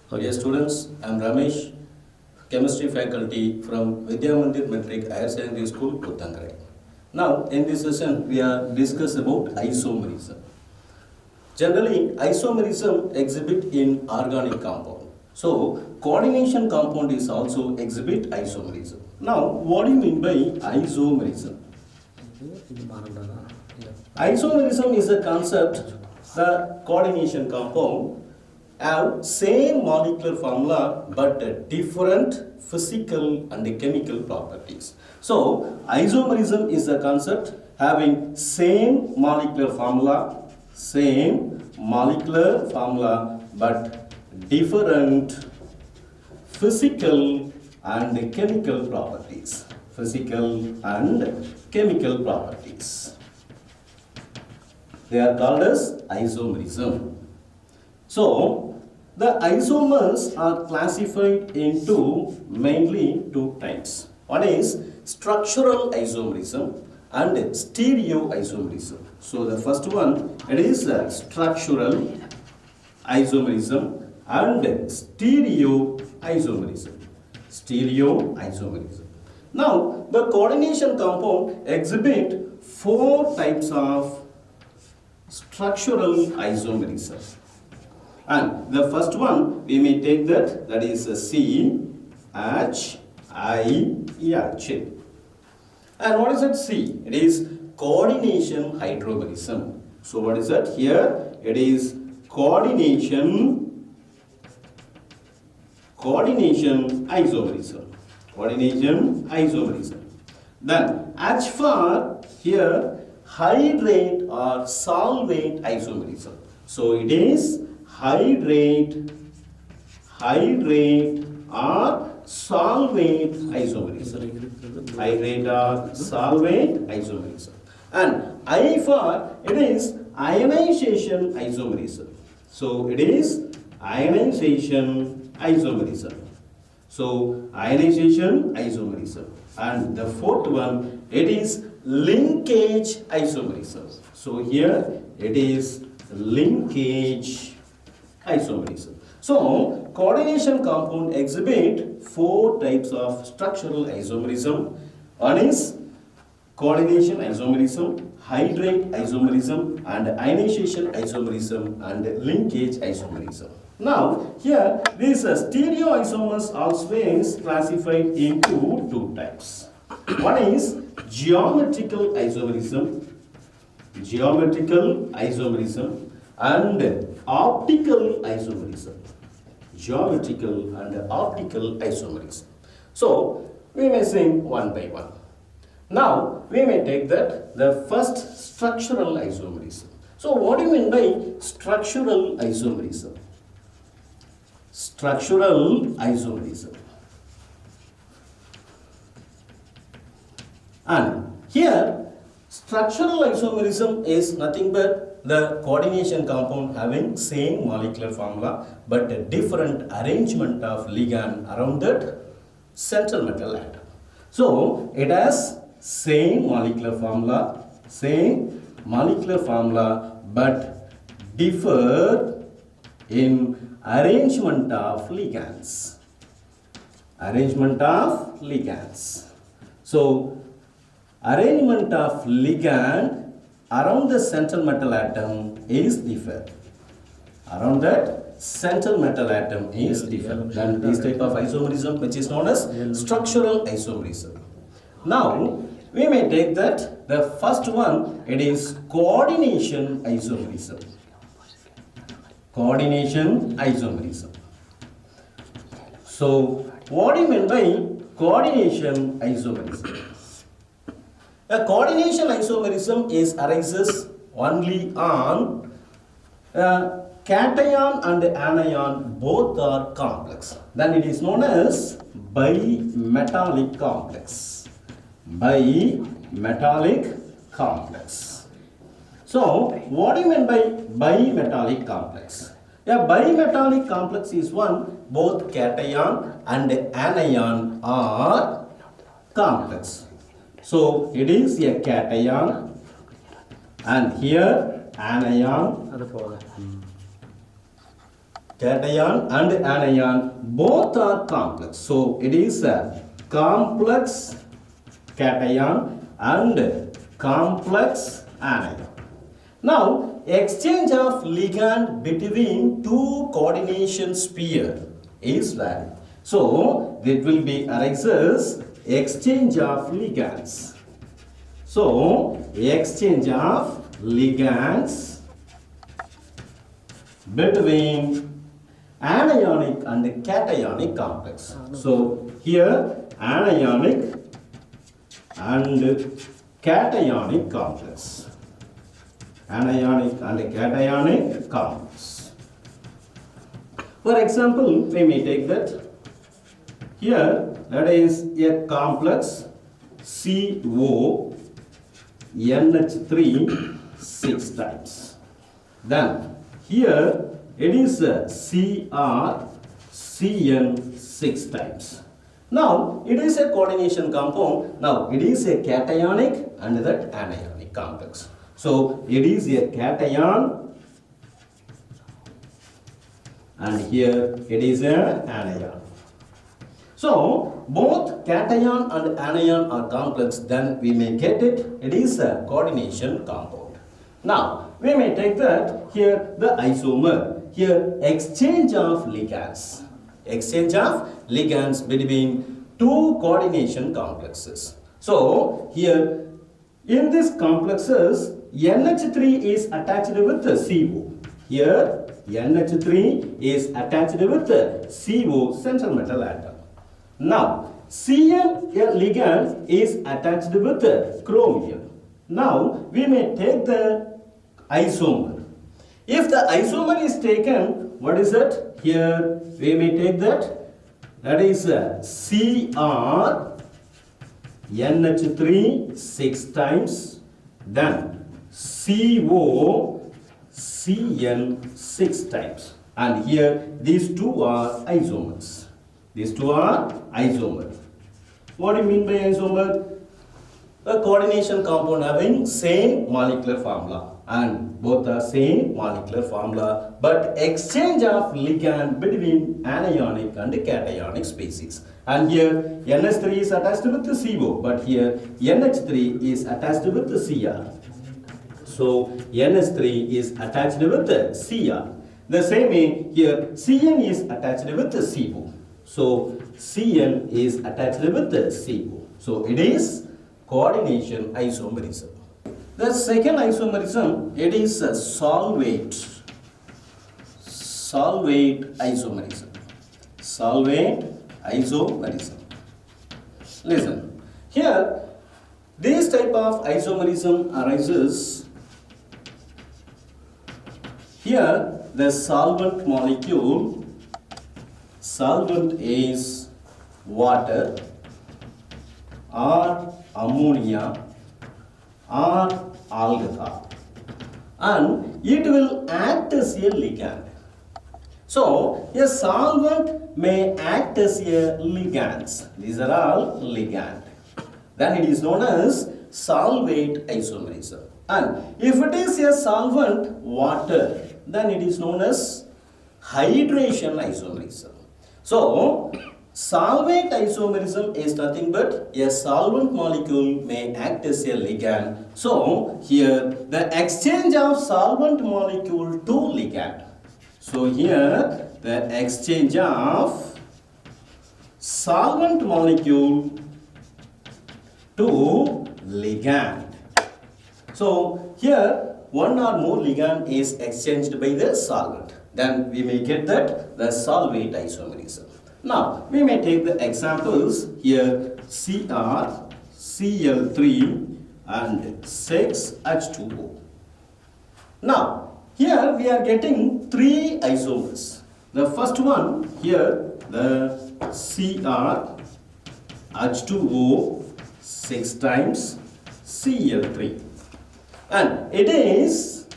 Dear students, I am Ramesh, chemistry faculty from Vidya Mandir Metric Higher Secondary School, Puttangrai. Now, in this session, we are discuss about isomerism. Generally, isomerism exhibit in organic compound. So, coordination compound is also exhibit isomerism. Now, what do you mean by isomerism? Isomerism is a concept. The coordination compound have same molecular formula but different physical and chemical properties. So, isomerism is a concept having same molecular formula but different physical and chemical properties. They are called as isomerism. So, the isomers are classified into mainly two types. One is structural isomerism and stereoisomerism. So, the first one, it is structural isomerism and stereoisomerism. Now, the coordination compound exhibit four types of structural isomerism. And the first one, we may take that is CHIH. And what is that C? It is coordination hydromerism. So what is that here? It is coordination isomerism. Then H for here hydrate or solvent isomerism. So it is hydrate or solvent isomerism. And I for it is ionization isomerism. So it is ionization isomerism. And the fourth one, it is linkage isomerism. So here it is linkage isomerism. So, coordination compound exhibit four types of structural isomerism. One is coordination isomerism, hydrate isomerism, and ionization isomerism, and linkage isomerism. Now, here these stereoisomers always classified into two types. One is geometrical isomerism and optical isomerism. So, we may sing one by one. Now, we may take the first structural isomerism. So, what do you mean by structural isomerism? And here, structural isomerism is nothing but the coordination compound having same molecular formula but a different arrangement of ligand around that central metal atom. So, it has same molecular formula but differ in arrangement of ligands. So, arrangement of ligand around the central metal atom is different. Then this type of isomerism which is known as structural isomerism. Now, we may take the first one, it is coordination isomerism. So, what do you mean by coordination isomerism? A coordination isomerism arises only on cation and anion both are complex. Then it is known as bimetallic complex. So, what do you mean by bimetallic complex? A bimetallic complex is one both cation and anion are complex. So, it is a cation and here anion cation and anion both are complex. So it is a complex cation and complex anion. Now exchange of ligand between two coordination sphere is valid. So it will be arises exchange of ligands. So exchange of ligands between anionic and cationic complex. So here anionic and cationic complex. Anionic and cationic complex. For example, we may take that here that is a complex CO NH3 6 times. Then here it is CR CN 6 times. Now it is a coordination compound. Now it is a cationic and that anionic complex. So it is a cation and here it is an anion. So both cation and anion are complex, then we may get it. It is a coordination compound. Now we may take that here the isomer. Here exchange of ligands. Exchange of ligands between two coordination complexes. So here in these complexes NH3 is attached with the CO. Here NH3 is attached with the CO central metal atom. Now Cn ligand is attached with the chromium. Now we may take the isomer. If the isomer is taken, what is it? Here we may take that is Cr NH3 6 times, then CO Cn 6 times, and here these two are isomers. These two are isomers. What do you mean by isomer? A coordination compound having same molecular formula, and both are same molecular formula, but exchange of ligand between anionic and cationic species. And here NH3 is attached with the CO, but here NH3 is attached with the Cr. So NH3 is attached with the Cr. The same way here Cn is attached with the CO. So Cn is attached with the CO. So it is coordination isomerism. The second isomerism, it is a solvate isomerism. Solvate isomerism. Listen, here this type of isomerism arises. Here the solvent molecule, solvent is water or ammonia or alcohol, and it will act as a ligand. So a solvent may act as a ligands. These are all ligand. Then it is known as solvate isomerism. And if it is a solvent water, then it is known as hydration isomerism. So solvate isomerism is nothing but a solvent molecule may act as a ligand. So here the exchange of solvent molecule to ligand. So here the exchange of solvent molecule to ligand. So here one or more ligand is exchanged by the solvent. Then we may get that the solvate isomerism. Now we may take the examples here Cr, Cl3 and 6H2O. Now here we are getting three isomers. The first one here the Cr H2O 6 times Cl3, and it is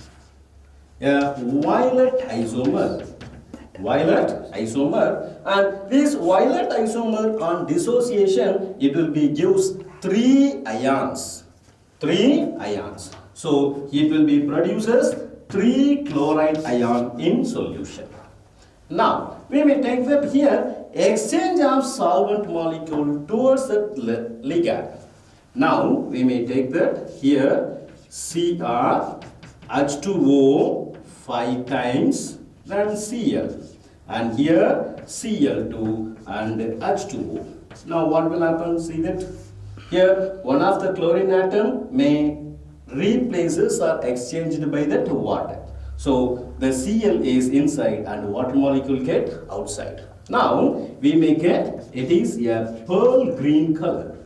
a violet isomer. And this violet isomer on dissociation, it will be gives three ions. So it will be produces 3 chloride ion in solution. Now, we may take that here exchange of solvent molecule towards the ligand. Now, we may take that here Cr H2O 5 times then Cl, and here Cl2 and H2O. Now, what will happen? See that here one of the chlorine atom may replaces or exchanged by that water. So the Cl is inside and water molecule get outside. Now we may get it is a pearl green color,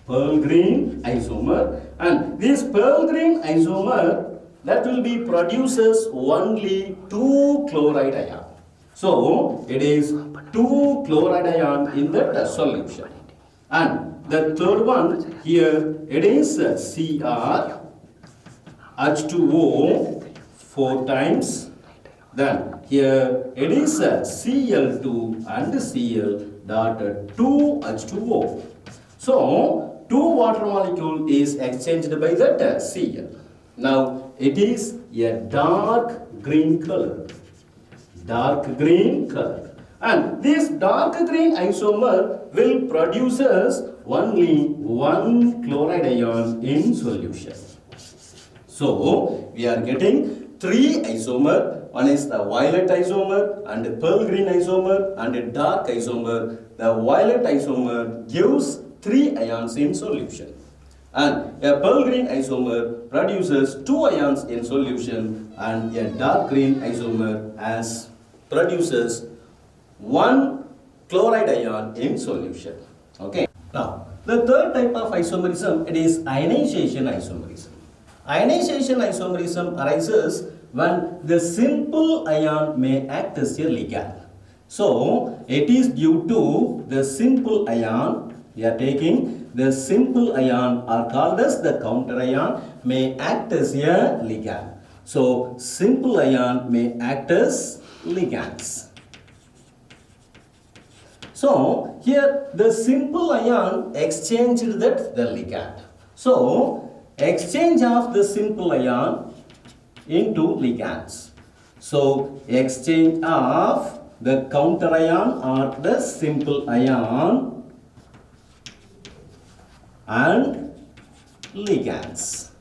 pearl green isomer, and this pearl green isomer that will be produces only 2 chloride ion. So it is 2 chloride ion in the solution, and the third one here it is Cr H2O 4 times, then here it is Cl2 and Cl dot 2 H2O. So 2 water molecule is exchanged by that Cl. Now it is a dark green color, and this dark green isomer will produces only 1 chloride ion in solution. So we are getting 3 isomer. One is the violet isomer and the pearl green isomer and a dark isomer. The violet isomer gives 3 ions in solution, and a pearl green isomer produces 2 ions in solution, and a dark green isomer produces 1 chloride ion in solution. Okay. Now the third type of isomerism, it is ionization isomerism. Ionization isomerism arises when the simple ion may act as a ligand. So it is due to the simple ion, we are taking the simple ion are called as the counter ion may act as a ligand. So simple ion may act as ligands. So here the simple ion exchanged that the ligand. So exchange of the simple ion into ligands. So exchange of the counter ion or the simple ion and ligands.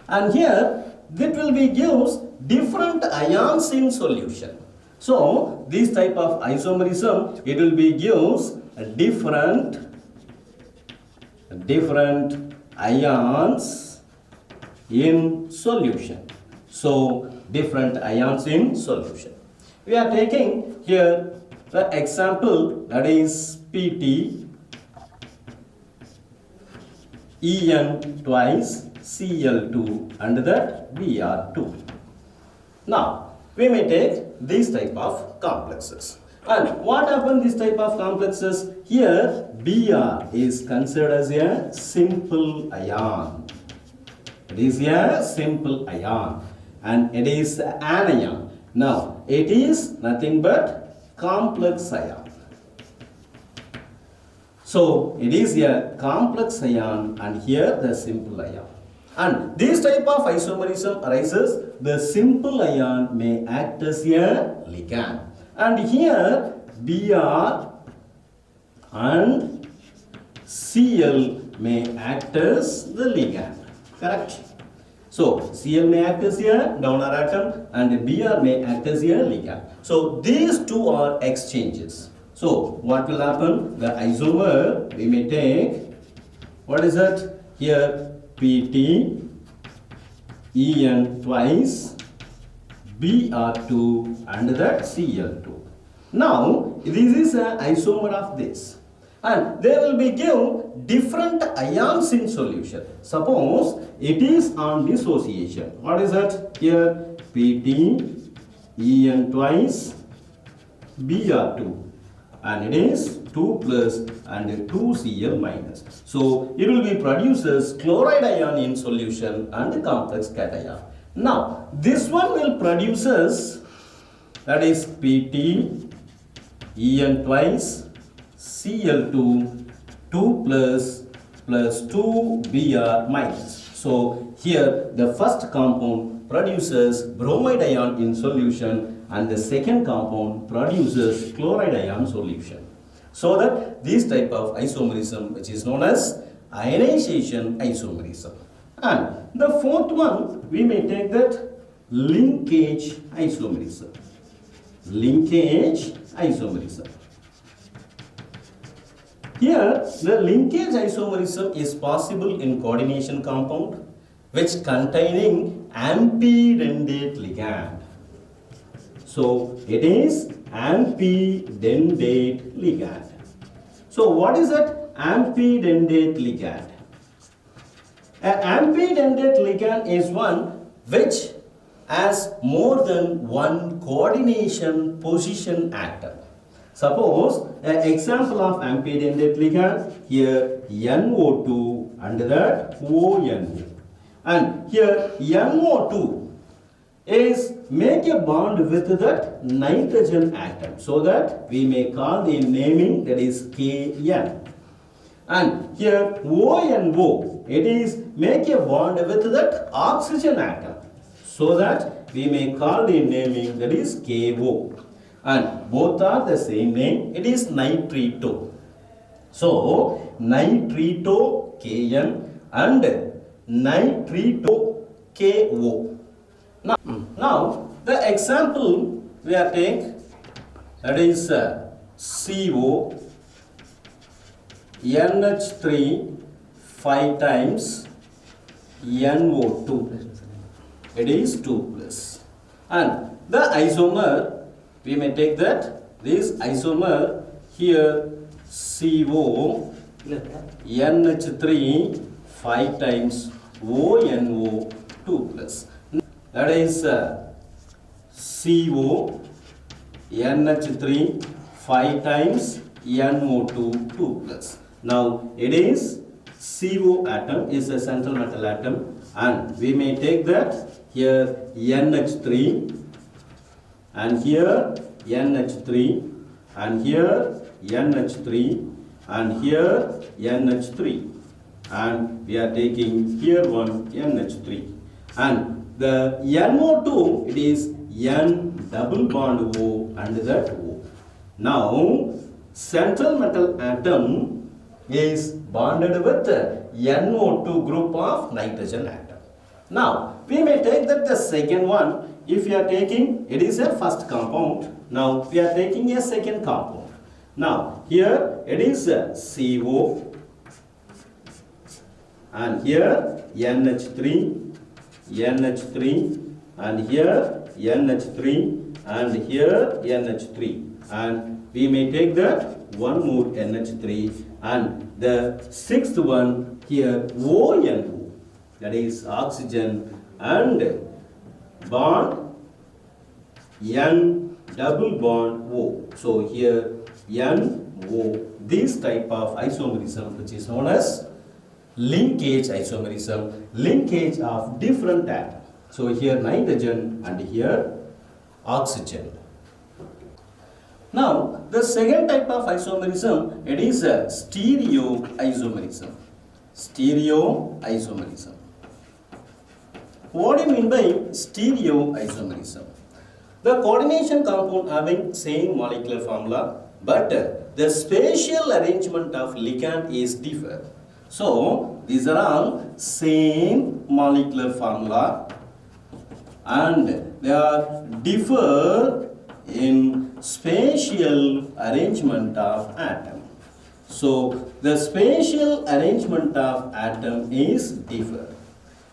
And here that will be gives different ions in solution. So this type of isomerism, it will be gives different ions in solution. So different ions in solution. We are taking here the example, that is Pt En twice Cl2 and that Br2. Now we may take this type of complexes. And what happened this type of complexes? Here Br is considered as a simple ion. It is a simple ion and it is an anion. Now it is nothing but complex ion. So it is a complex ion and here the simple ion. And this type of isomerism arises, the simple ion may act as a ligand. And here Br and Cl may act as the ligand. Correct? So Cl may act as a donor atom and Br may act as a ligand. So these two are exchanges. So what will happen? The isomer we may take, what is that? Here Pt En twice Br2 and that Cl2. Now this is an isomer of this, and they will be give different ions in solution. Suppose it is on dissociation. What is that? Here Pt En twice Br2 and it is 2 plus and 2 Cl minus. So it will be produces chloride ion in solution and complex cation. Now this one will produces, that is Pt En twice Cl2 2 plus 2 Br minus. So here the first compound produces bromide ion in solution and the second compound produces chloride ion solution. So that this type of isomerism, which is known as ionization isomerism. And the fourth one, we may take that linkage isomerism. Linkage isomerism. Here, the linkage isomerism is possible in coordination compound which containing ampidentate ligand. So, it is ampidentate ligand. So, what is that ampidentate ligand? An ampidentate ligand is one which has more than one coordination position atom. Suppose an example of ampidentate ligand, here NO2 and that ONO. And here NO2 is make a bond with that nitrogen atom, so that we may call the naming, that is KN. And here ONO, it is make a bond with that oxygen atom, so that we may call the naming, that is KO. And both are the same name, it is nitrito. So nitrito KN and nitrito KO. Now the example we are taking, that is CO NH3 5 times NO2, it is 2 plus. And the isomer, we may take that this isomer here CO NH3 5 times ONO 2 plus. That is CO NH3 5 times NO2 2 plus. Now it is CO atom is a central metal atom, and we may take that here NH3 and here NH3 and here NH3 and here NH3, and we are taking here one NH3, and the NO2, it is N double bond O and that O. Now central metal atom is bonded with NO2 group of nitrogen atom. Now we may take that the second one. If we are taking, it is a first compound. Now we are taking a second compound. Now here it is CO, and here NH3, NH3, and here NH3, and here NH3, and we may take that one more NH3, and the sixth one here ONO, that is oxygen, and bond N double bond O. So here NO, this type of isomerism, which is known as linkage isomerism, linkage of different atoms. So here nitrogen and here oxygen. Now the second type of isomerism, it is a stereoisomerism. Stereoisomerism. What do you mean by stereoisomerism? The coordination compound having same molecular formula, but the spatial arrangement of ligand is different. So these are all same molecular formula, and they are differ in spatial arrangement of atom. So the spatial arrangement of atom is different.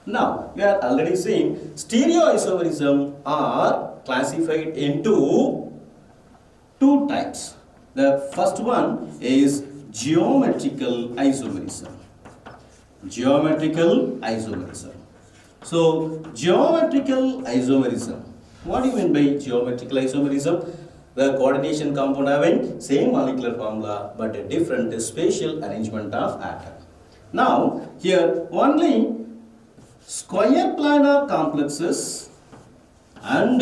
Now we are already seeing stereoisomerism are classified into two types. The first one is geometrical isomerism. Geometrical isomerism. So geometrical isomerism. What do you mean by geometrical isomerism? The coordination compound having same molecular formula but a different spatial arrangement of atom. Now here only square planar complexes and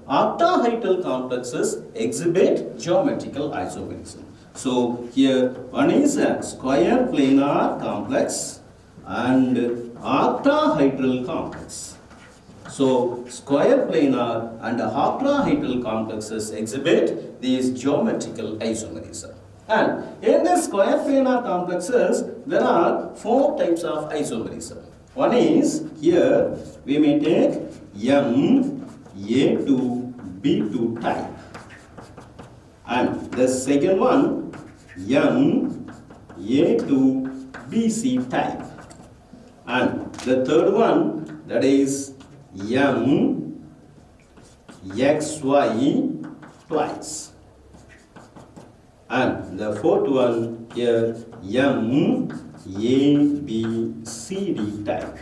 octahedral complexes exhibit geometrical isomerism. So here one is a square planar complex and octahedral complex. So, square planar and octahedral complexes exhibit these geometrical isomerism. And in the square planar complexes, there are four types of isomerism. One is, here we may take M, A2, B2 type. And the second one, M, A2, BC type. And the third one, that is M, XY twice. And the fourth one here, M, A, B, C, D type.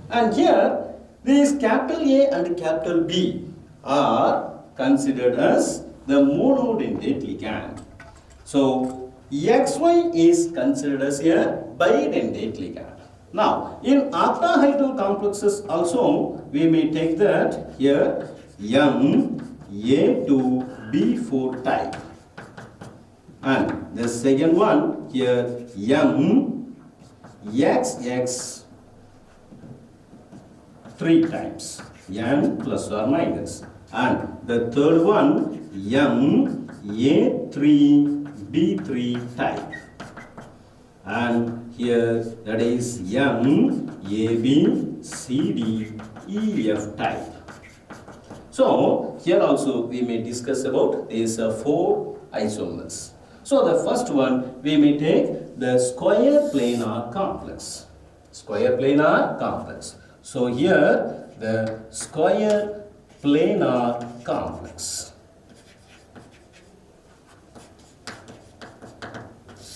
And here, these capital A and capital B are considered as the monodentate ligand. So, XY is considered as a bidentate ligand. Now, in octahedral complexes also, we may take that here M, A2, B4 type. And the second one here M, XX 3 times, N plus or minus. And the third one M, A3, B3 type. And here that is M, AB, CD, EF type. So here also we may discuss about these four isomers. So the first one we may take the square planar complex. Square planar complex. So here the square planar complex.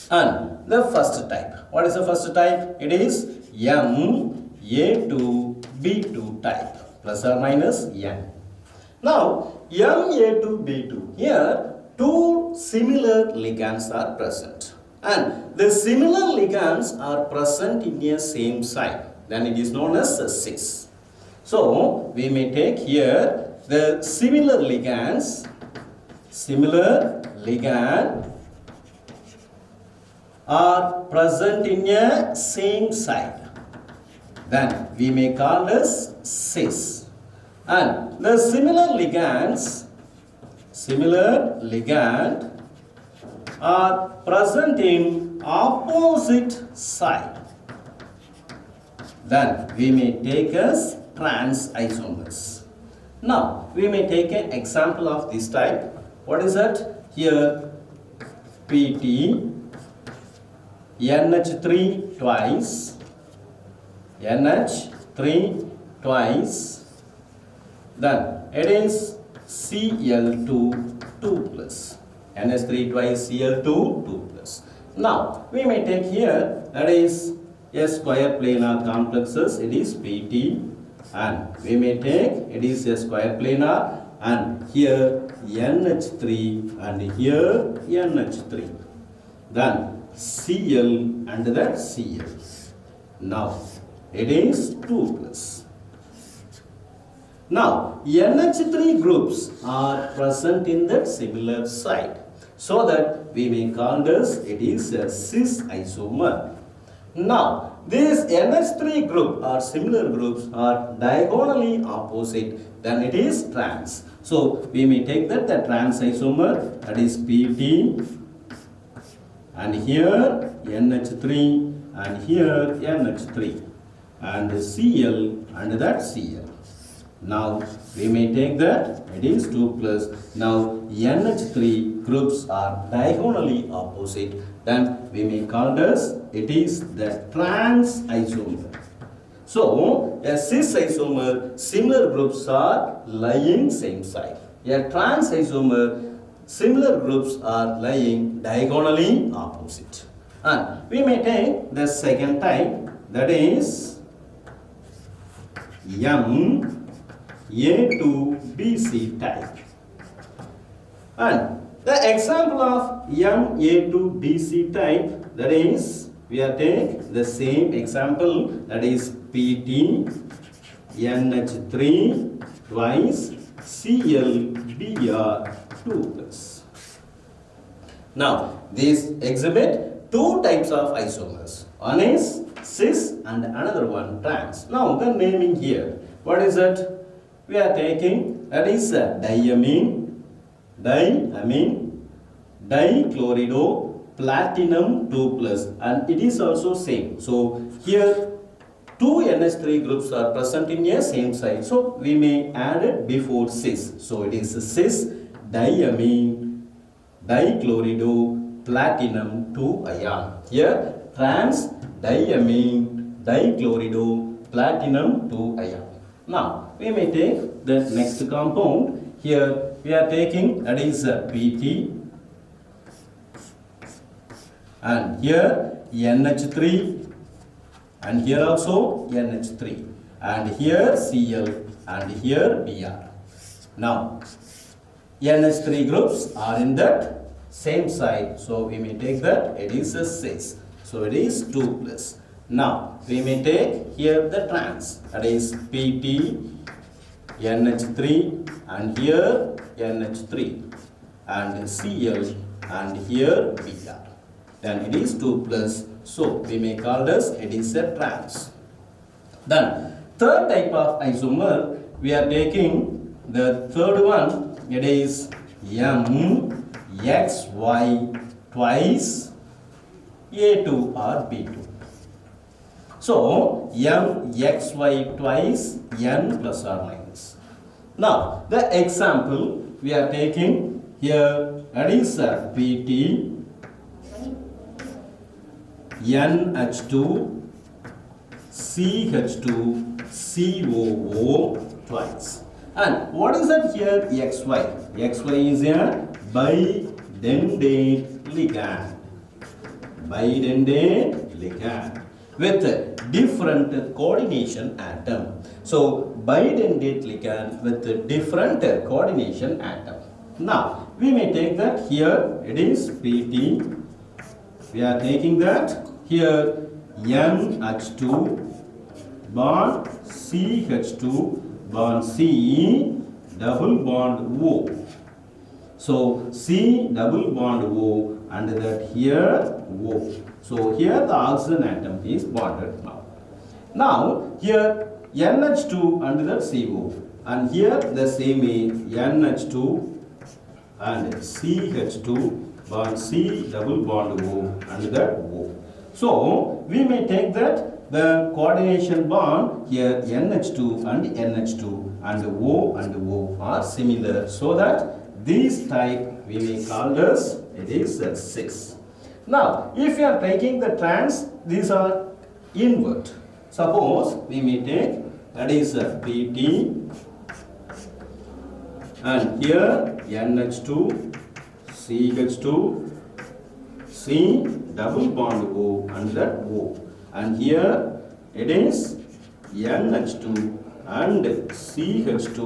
And the first type. What is the first type? It is M, A2, B2 type. Plus or minus N. Now, M, A2, B2. Here, two similar ligands are present. And the similar ligands are present in a same site. Then it is known as cis. So, we may take here the similar ligands. Similar ligand are present in a same site. Then we may call this cis. And the similar ligand are present in opposite site. Then we may take as trans isomers. Now we may take an example of this type. What is that? Here PT NH3 twice, NH3 twice, then it is Cl2 2 plus, NH3 twice Cl2 2 plus. Now we may take here that is a square planar complexes, it is PT, and we may take it is a square planar, and here NH3 and here NH3. Then Cl and that Cl. Now it is 2 plus. Now NH3 groups are present in that similar site, so that we may call this it is a cis isomer. Now these NH3 group or similar groups are diagonally opposite, then it is trans. So we may take that the trans isomer, that is PT, and here NH3 and here NH3 and Cl and that Cl. Now we may take that it is 2 plus. Now NH3 groups are diagonally opposite, then we may call this it is the trans isomer. So a cis isomer, similar groups are lying same side. A trans isomer, similar groups are lying diagonally opposite. And we may take the second type, that is M, A2, BC type. And the example of M, A2, BC type, that is, we are take the same example, that is PT, NH3 twice, Cl, Br 2 plus. Now, these exhibit two types of isomers. One is cis and another one trans. Now, the naming here. What is it? We are taking, that is diamine, dichlorido, platinum 2 plus, and it is also same. So here two NH3 groups are present in a same site. So we may add it before cis. So it is cis diamine dichlorido platinum 2 ion. Here trans diamine dichlorido platinum 2 ion. Now we may take the next compound. Here we are taking, that is PT, and here NH3, and here also NH3, and here Cl, and here Br. Now NH3 groups are in that same site, so we may take that it is a 6, so it is 2 plus. Now we may take here the trans, that is PT, NH3, and here NH3, and Cl, and here Br. Then it is 2 plus, so we may call this it is a trans. Then third type of isomer, we are taking the third one, it is MXY twice A2 or B2. So MXY twice N plus or minus. Now the example we are taking here, that is PT, NH2, CH2, COO twice. And what is that here? XY. XY is a bidentate ligand. Bidentate ligand with different coordination atom. So bidentate ligand with different coordination atom. Now we may take that here it is PT. We are taking that here NH2 bond CH2 bond C double bond O. So C double bond O and that here O. So here the oxygen atom is bonded now. Now here NH2 and that CO, and here the same is NH2 and CH2 bond C double bond O and that O. So we may take that the coordination bond here NH2 and NH2 and O are similar, so that this type we may call this it is a 6. Now if you are taking the trans, these are invert. Suppose we may take, that is a PT, and here NH2 CH2 C double bond O and that O, and here it is NH2 and CH2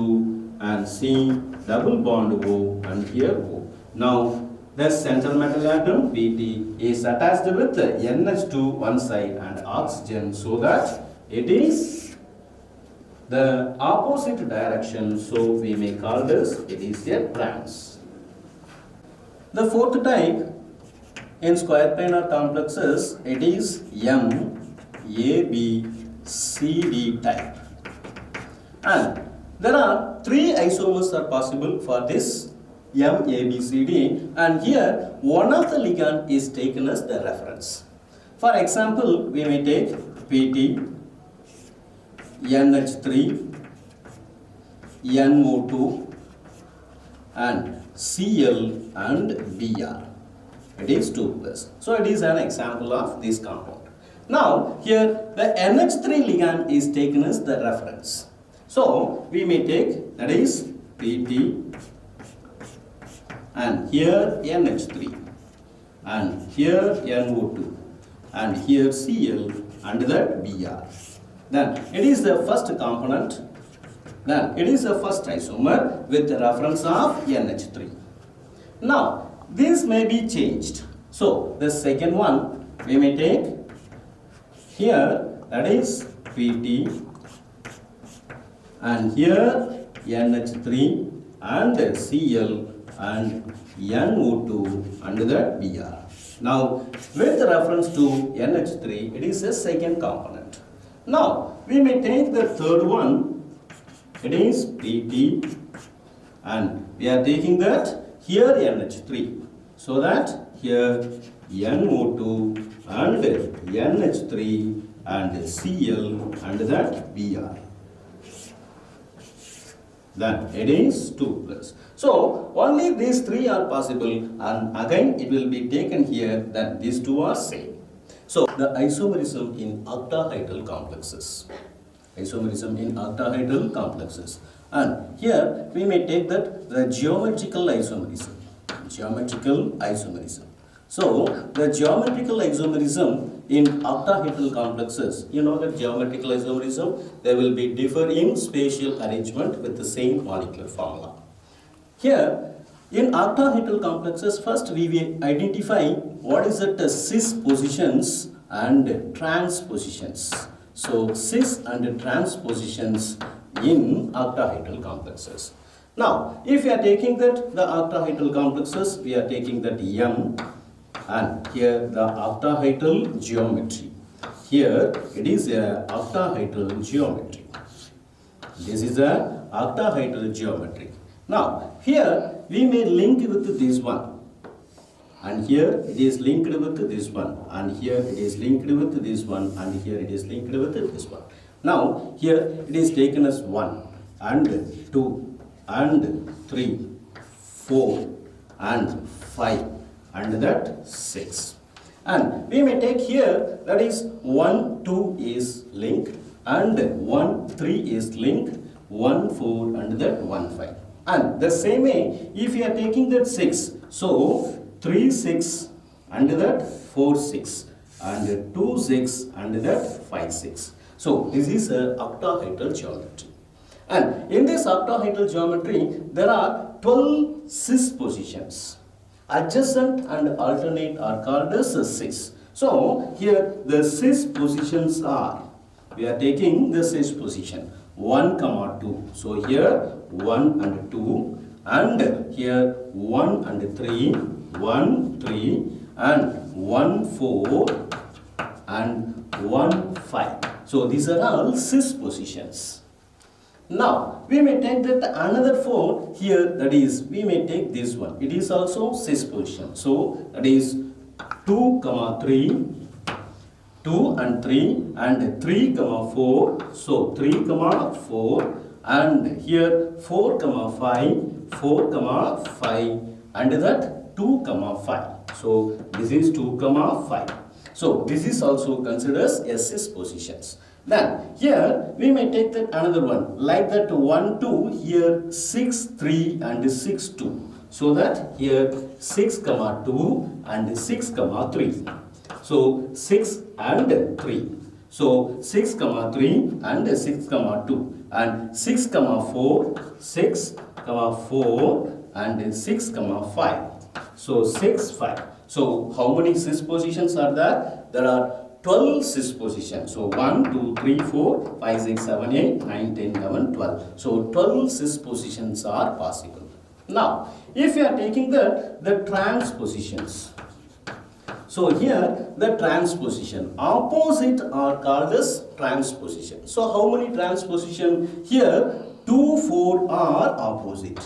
and C double bond O and here O. Now the central metal atom PT is attached with NH2 one side and oxygen, so that it is the opposite direction, so we may call this it is a trans. The fourth type in square planar complexes, it is MABCD type, and there are three isomers are possible for this MABCD, and here one of the ligand is taken as the reference. For example, we may take PT, NH3, NO2 and Cl and Br. It is 2 plus. So it is an example of this compound. Now here the NH3 ligand is taken as the reference. So we may take, that is PT, and here NH3, and here NO2, and here Cl and that Br. Then it is the first component. Then it is the first isomer with the reference of NH3. Now this may be changed. So the second one we may take here, that is PT, and here NH3 and Cl and NO2 and that Br. Now with reference to NH3, it is a second component. Now we may take the third one, It is Pt, and we are taking that here NH3. So that here NO2 and NH3 and Cl and that Br. Then it is 2 plus. So only these three are possible, and again it will be taken here that these two are same. So the isomerism in octahedral complexes. Isomerism in octahedral complexes. And here we may take that the geometrical isomerism. Geometrical isomerism. So the geometrical isomerism in octahedral complexes, you know that geometrical isomerism, they will be differ in spatial arrangement with the same molecular formula. Here in octahedral complexes, first we will identify what is it cis positions and transpositions. So cis and transpositions in octahedral complexes. Now if we are taking that the octahedral complexes, we are taking that M, and here the octahedral geometry. Here it is a octahedral geometry. This is a octahedral geometry. Now here we may link with this one, and here it is linked with this one, and here it is linked with this one, and here it is linked with this one. Now here it is taken as 1 and 2 and 3, 4 and 5 and that 6. And we may take here that is 1, 2 is linked, and 1, 3 is linked, 1, 4 and that 1, 5. And the same way if we are taking that 6, so 3, 6 and that 4, 6 and 2, 6 and that 5, 6. So this is a octahedral geometry. And in this octahedral geometry there are 12 cis positions. Adjacent and alternate are called as cis. So here the cis positions are, we are taking the cis position 1, 2. So here 1 and 2, and here 1 and 3, 1, 3 and 1, 4 and 1, 5. So these are all cis positions. Now we may take that another 4 here, that is we may take this one, it is also cis position. So that is 2, 3, 2 and 3 and 3, 4. So 3, 4 and here 4, 5, 4, 5 and that 2, 5. So this is 2, 5. So this is also considered as cis positions. Then here we may take that another one like that 1, 2, here 6, 3 and 6, 2. So that here 6, 2 and 6, 3. So 6 and 3. So 6, 3 and 6, 2 and 6, 4, 6, 4 and 6, 5. So 6, 5. So how many cis positions are there? There are 12 cis positions. So 1, 2, 3, 4, 5, 6, 7, 8, 9, 10, 11, 12. So 12 cis positions are possible. Now, if you are taking the transpositions. So here the transposition, opposite are called as transposition. So how many transposition? Here 2, 4 are opposite.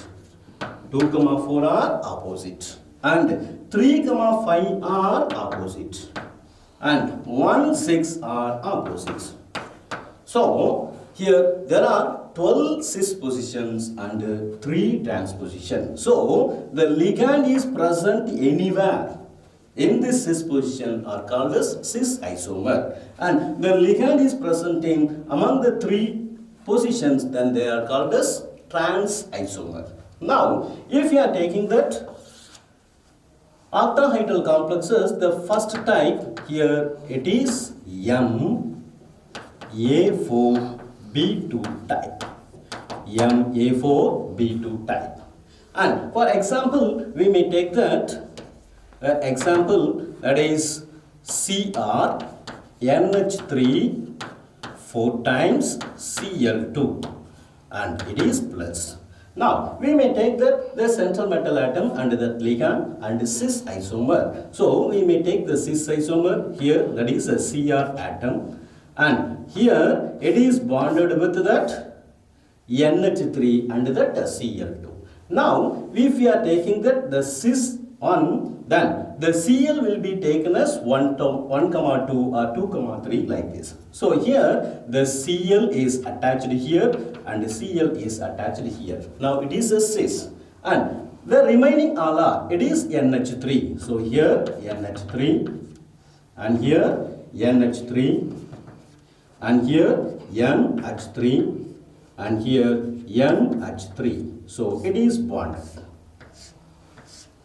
2, 4 are opposite. And 3, 5 are opposite. And 1, 6 are opposites. So here there are 12 cis positions and 3 transpositions. So the ligand is present anywhere in this cis position are called as cis isomer, and the ligand is present in among the 3 positions, then they are called as trans isomer. Now if you are taking that octahedral complexes, the first type here it is MA4B2 type. MA4B2 type. And for example, we may take that example, that is Cr NH3 4 times Cl2, and it is plus. Now we may take the central metal atom and the ligand and cis isomer. So we may take the cis isomer here, that is a Cr atom, and here it is bonded with that NH3 and that Cl2. Now, if we are taking that the cis 1, then the Cl will be taken as 1, 1, 2 or 2, 3 like this. So here the Cl is attached here and the Cl is attached here. Now it is a cis, and the remaining all are, it is NH3. So here NH3 and here NH3 and here NH3 and here NH3. So it is bonded.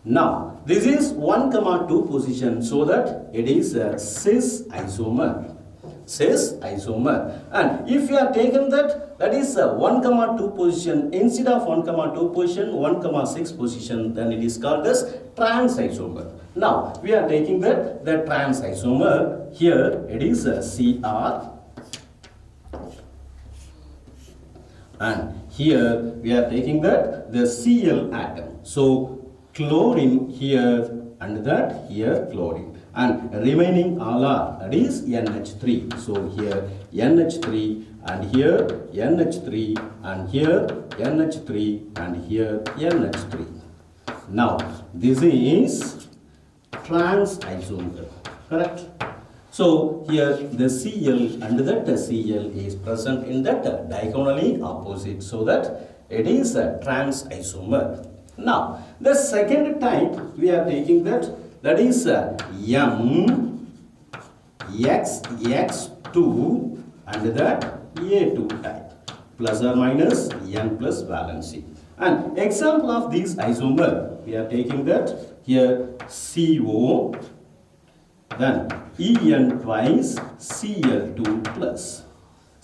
Now this is 1, 2 position, so that it is a cis isomer. Cis isomer. And if you have taken that is a 1, 2 position, instead of 1, 2 position, 1, 6 position, then it is called as trans isomer. Now we are taking that the trans isomer. Here it is a Cr, and here we are taking that the Cl atom. So chlorine here and that here chlorine, and remaining all are, that is NH3. So here NH3 and here NH3 and here NH3 and here NH3. Now this is trans isomer, correct? So here the Cl and that Cl is present in that diagonally opposite, so that it is a trans isomer. Now the second type we are taking that is M XX2 and that A2 type, plus or minus N plus valency. And example of these isomer, we are taking that here CO, then En twice Cl2 plus.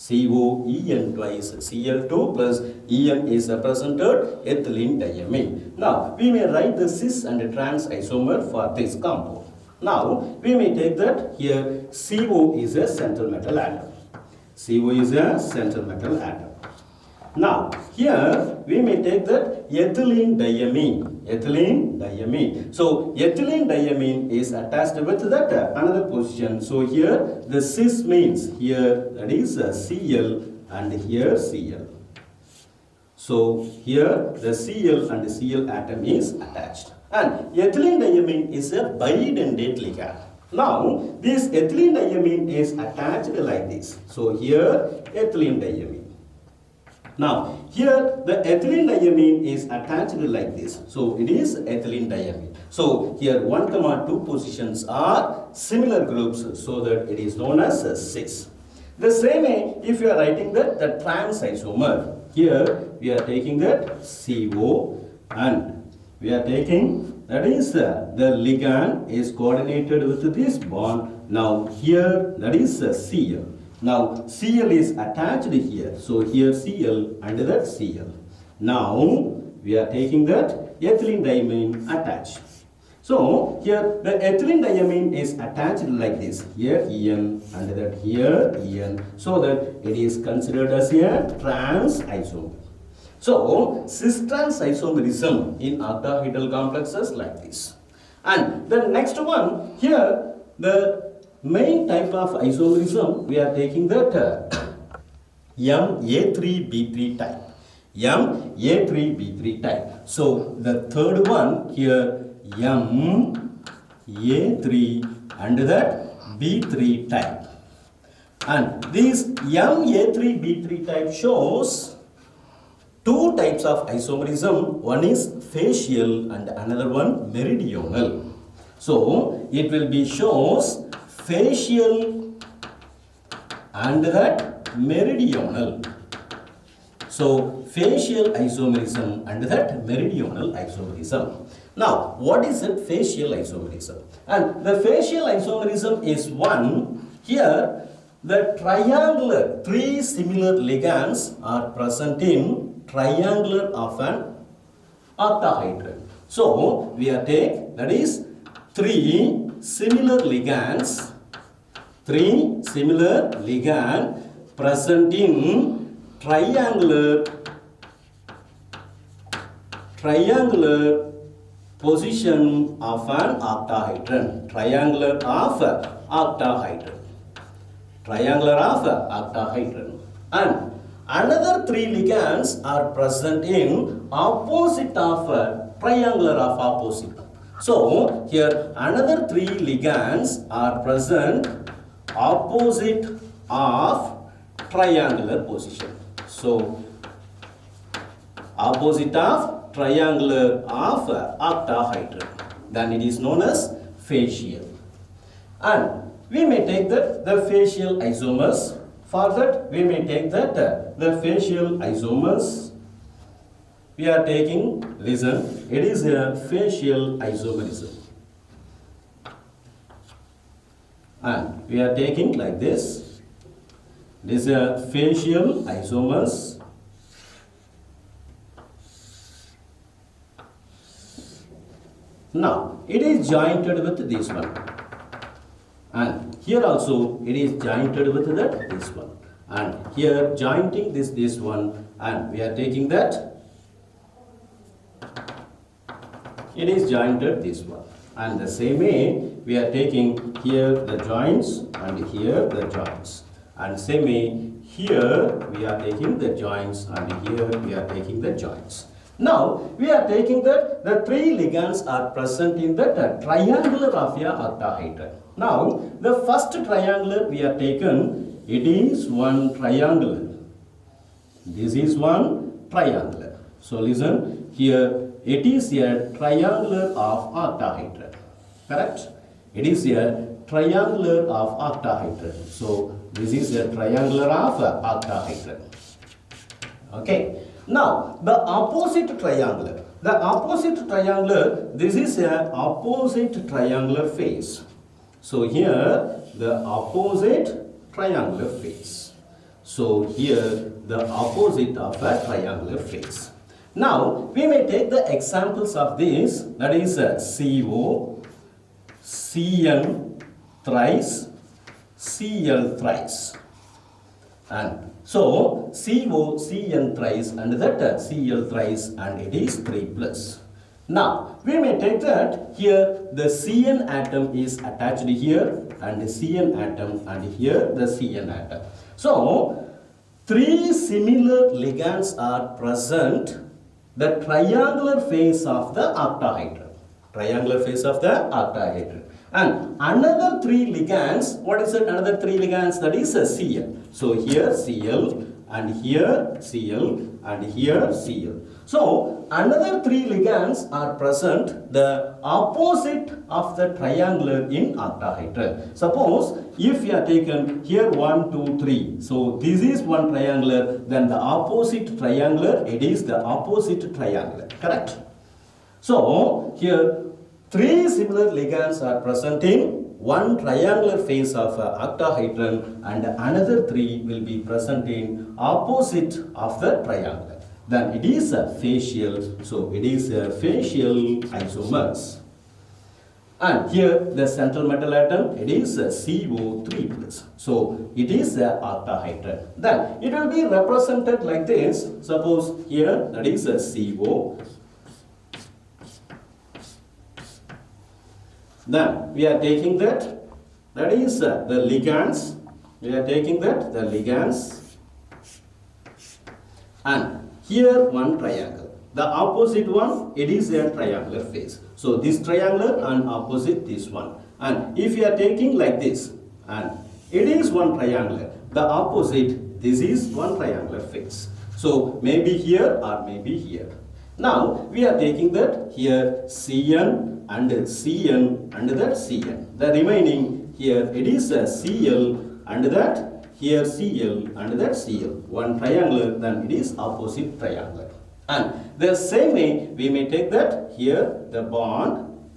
CO En twice Cl2 plus En is represented ethylene diamine. Now we may write the cis and trans isomer for this compound. Now we may take that here CO is a central metal atom. CO is a central metal atom. Now here we may take that ethylene diamine. Ethylene diamine. So ethylene diamine is attached with that another position. So here the cis means here that is Cl and here Cl. So here the Cl and Cl atom is attached. And ethylene diamine is a bidentate ligand. Now this ethylene diamine is attached like this. So here ethylene diamine. Now here the ethylene diamine is attached like this. So it is ethylene diamine. So here 1, 2 positions are similar groups, so that it is known as cis. The same way, if you are writing that the trans isomer, here we are taking that CO and we are taking that is the ligand is coordinated with this bond. Now here that is Cl. Now Cl is attached here. So here Cl and that Cl. Now we are taking that ethylene diamine attached. So here the ethylene diamine is attached like this. Here En and that here En. So that it is considered as a trans isomer. So cis-trans isomerism in octahedral complexes like this. And the next one here, the main type of isomerism, we are taking that MA3B3 type. MA3B3 type. So the third one here MA3 and that B3 type. And this MA3B3 type shows two types of isomerism. One is facial and another one meridional. So it will be shows facial and that meridional. So facial isomerism and that meridional isomerism. Now what is it facial isomerism? And the facial isomerism is one, here the triangular, three similar ligands are present in triangular of an octahedron. So we are take that is three similar ligands present in triangular position of an octahedron. Triangular of octahedron. And Another three ligands are present in opposite of triangular of opposite. So here another three ligands are present opposite of triangular position. So opposite of triangular of octahedron. Then it is known as facial. And we may take that the facial isomers. For that we may take that the facial isomers. We are taking, listen, it is a facial isomerism. And we are taking like this. This is a facial isomers. Now, it is jointed with this one. And here also it is jointed with this one. And here jointing this one, and we are taking that. It is jointed this one. And the same way we are taking here the joints and here the joints. And same way here we are taking the joints and here we are taking the joints. Now we are taking that the three ligands are present in the triangular of a octahedron. Now the first triangular we are taken, it is one triangular. This is one triangular. So listen, here it is a triangular of octahedron. Correct? It is a triangular of octahedron. So this is a triangular of octahedron. Okay. Now the opposite triangular. The opposite triangular, this is a opposite triangular face. So here the opposite triangular face. So here the opposite of a triangular face. Now we may take the examples of this, that is CO, CN thrice, CL thrice. And so CO, CN thrice and that CL thrice, and it is 3 plus. Now we may take that here the CN atom is attached here and the CN atom, and here the CN atom. So three similar ligands are present the triangular face of the octahedron. Triangular face of the octahedron. And another three ligands, what is it? Another three ligands, that is a Cl. So here Cl, and here Cl, and here Cl. So another three ligands are present the opposite of the triangular in octahedron. Suppose if you are taken here 1, 2, 3. So this is one triangular, then the opposite triangular, it is the opposite triangular. Correct? So here three similar ligands are present in one triangular face of octahedron, and another three will be present in opposite of the triangular. Then it is a facial, so it is a facial isomers. And here the central metal atom, it is a CO3 plus. So it is a octahedron. Then it will be represented like this. Suppose here that is a CO. Then we are taking that is the ligands. We are taking that the ligands, and here one triangle. The opposite one, it is a triangular face. So this triangular and opposite this one. And if you are taking like this, and it is one triangular, the opposite, this is one triangular face. So maybe here or maybe here. Now we are taking that here Cn and Cn and that Cn. The remaining here, it is a Cl and that here Cl and that Cl. One triangular, then it is opposite triangular. And the same way we may take that here the bond.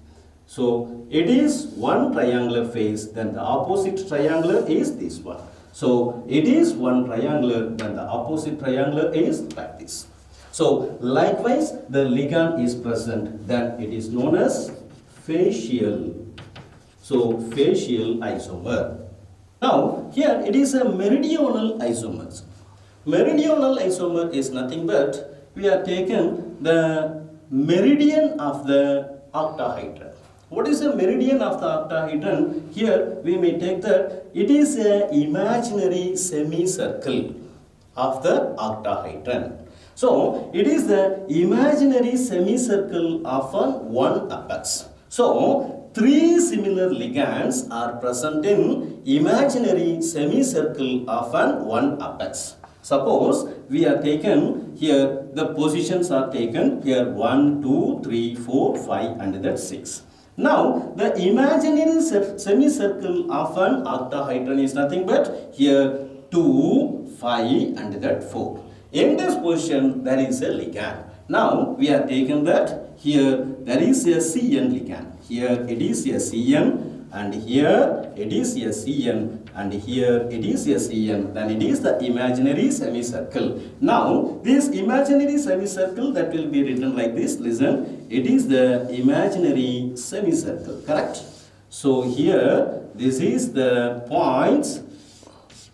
So it is one triangular face, then the opposite triangular is this one. So it is one triangular, then the opposite triangular is like this. So likewise the ligand is present, then it is known as facial. So facial isomer. Now here it is a meridional isomers. Meridional isomer is nothing but we are taken the meridian of the octahedron. What is the meridian of the octahedron? Here we may take that it is an imaginary semicircle. of the octahedron. So it is the imaginary semicircle of one apex. So three similar ligands are present in imaginary semicircle of one apex. Suppose we are taken here, the positions are taken here 1, 2, 3, 4, 5 and that's 6. Now the imaginary semicircle of an octahedron is nothing but here 2, 5 and that 4. In this position there is a ligand. Now we have taken that here there is a Cn ligand. Here it is a Cn and here it is a Cn and here it is a Cn. Then it is the imaginary semicircle. Now this imaginary semicircle, that will be written like this. Listen, it is the imaginary semicircle, correct? So here this is the points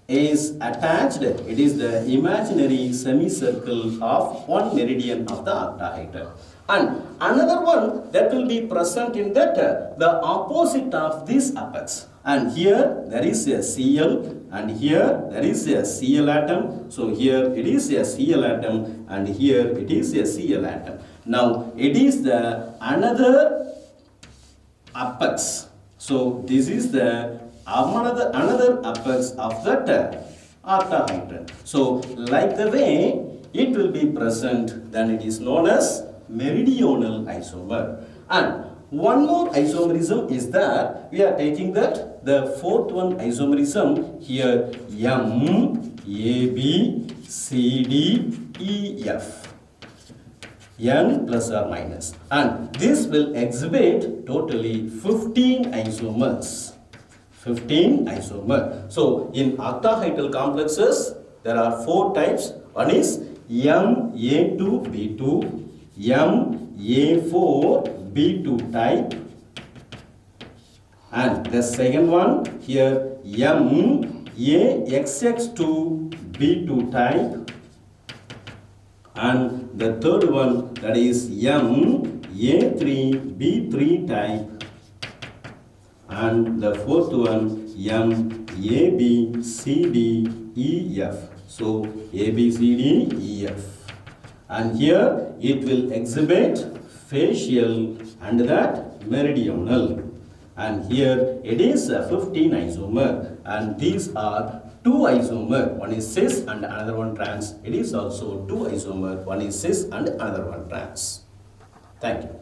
is attached. It is the imaginary semicircle of one meridian of the octahedron. And another one that will be present in that the opposite of this apex. And here there is a Cl and here there is a Cl atom. So here it is a Cl atom and here it is a Cl atom. Now it is the another apex. So this is the another apex of that octahedron. So like the way it will be present, then it is known as meridional isomer. And one more isomerism is that we are taking that the fourth one isomerism here M, A, B, C, D, E, F. N plus or minus. And this will exhibit totally 15 isomers. 15 isomers. So in octahedral complexes there are 4 types. One is Ma2B2, Ma4B2 type, and the second one here MAXX2B2 type, and the third one, that is MA3B3 type, and the fourth one MABCDEF. So ABCDEF. And here it will exhibit facial and that meridional. And here it is a 15 isomer, and these are 2 isomer. One is cis and another one trans. It is also 2 isomer. One is cis and another one trans. Thank you.